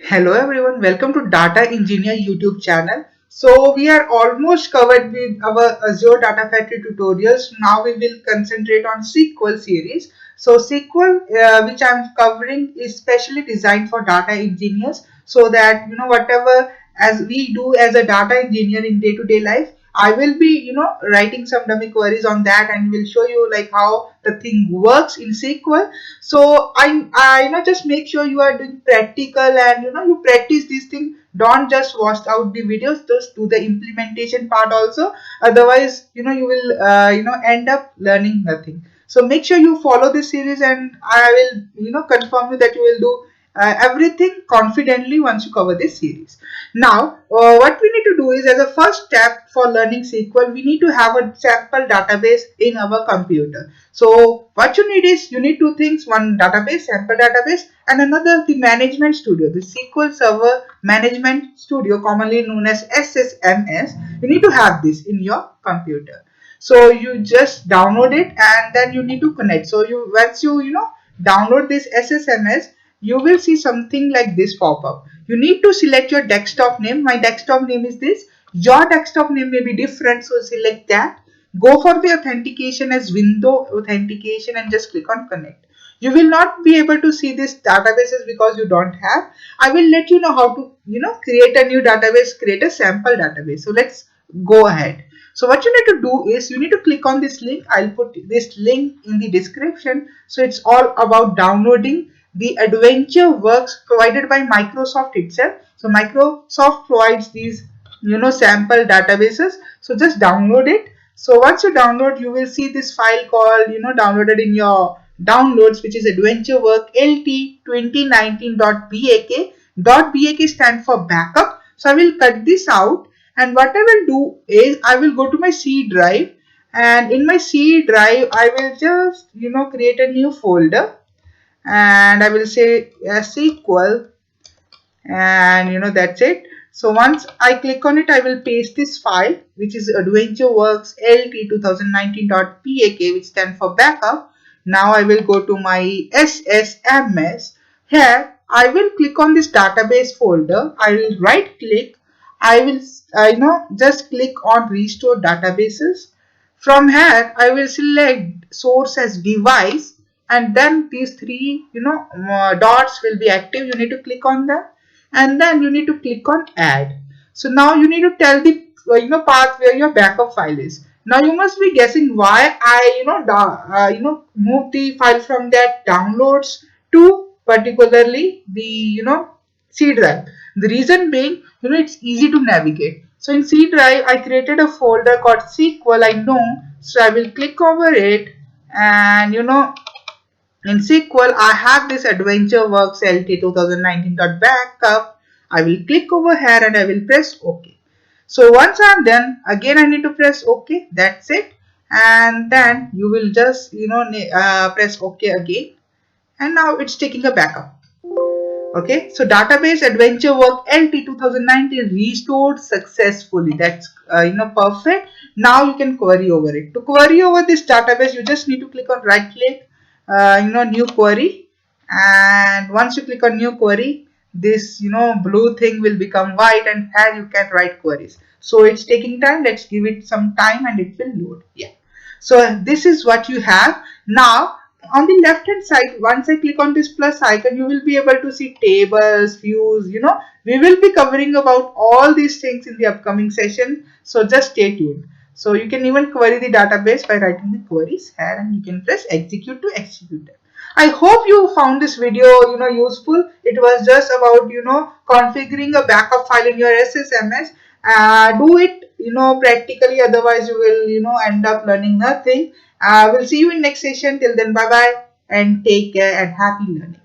Hello everyone, welcome to Data Engineer YouTube channel. So we are almost covered with our Azure Data Factory tutorials. Now we will concentrate on SQL series. So SQL, which I'm covering, is specially designed for data engineers, so that whatever as we do as a data engineer in day-to-day life, I will be writing some dummy queries on that, and will show you like how the thing works in SQL. So I just make sure you are doing practical, and you practice these things. Don't just watch out the videos, just do the implementation part also. Otherwise you will end up learning nothing. So make sure you follow this series, and I will confirm you that you will do everything confidently once you cover this series. Now what we need to do is, as a first step for learning SQL, we need to have a sample database in our computer. So what you need is, you need two things: one, database, sample database, and another, the management studio, the SQL Server Management Studio, commonly known as SSMS. You need to have this in your computer. So you just download it, and then you need to connect. So you once you download this SSMS, you will see something like this pop up. You need to select your desktop name. My desktop name is this. Your desktop name may be different, so select that. Go for the authentication as window authentication, and just click on connect. You will not be able to see these databases because you don't have. I will let you know how to create a new database, create a sample database. So let's go ahead. So what you need to do is, you need to click on this link. I'll put this link in the description. So it's all about downloading the Adventure Works provided by Microsoft itself. So Microsoft provides these sample databases. So just download it. So once you download, you will see this file called downloaded in your downloads, which is Adventure Work LT 2019.bak. .bak stand for backup. So I will cut this out, and what I will do is, I will go to my C drive, and in my C drive I will just create a new folder, and I will say SQL, and that's it. So once I click on it, I will paste this file, which is AdventureWorks LT 2019.bak, which stands for backup. Now I will go to my SSMS. Here I will click on this database folder. I will right click. I will just click on restore databases. From here I will select source as device, and then these three dots will be active. You need to click on them, and then you need to click on add. So now you need to tell the path where your backup file is. Now you must be guessing why I move the file from that downloads to particularly the C drive. The reason being, it's easy to navigate. So in C drive I created a folder called SQL, I know. So I will click over it, and in SQL, I have this AdventureWorks LT 2019.backup. I will click over here, and I will press OK. So once I'm done, again I need to press OK. That's it. And then you will just press OK again. And now it's taking a backup. Okay, so database AdventureWorks LT 2019 restored successfully. That's perfect. Now you can query over it. To query over this database, you just need to click on right click, new query, and once you click on new query, this blue thing will become white, and here you can write queries. So it's taking time. Let's give it some time, and it will load. Yeah. So this is what you have now. On the left hand side, once I click on this plus icon, you will be able to see tables, views. We will be covering about all these things in the upcoming session, so just stay tuned. So you can even query the database by writing the queries here, and you can press execute to execute it. I hope you found this video useful. It was just about configuring a backup file in your SSMS. Do it practically, otherwise you will end up learning nothing. We'll see you in next session. Till then, bye bye, and take care, and happy learning.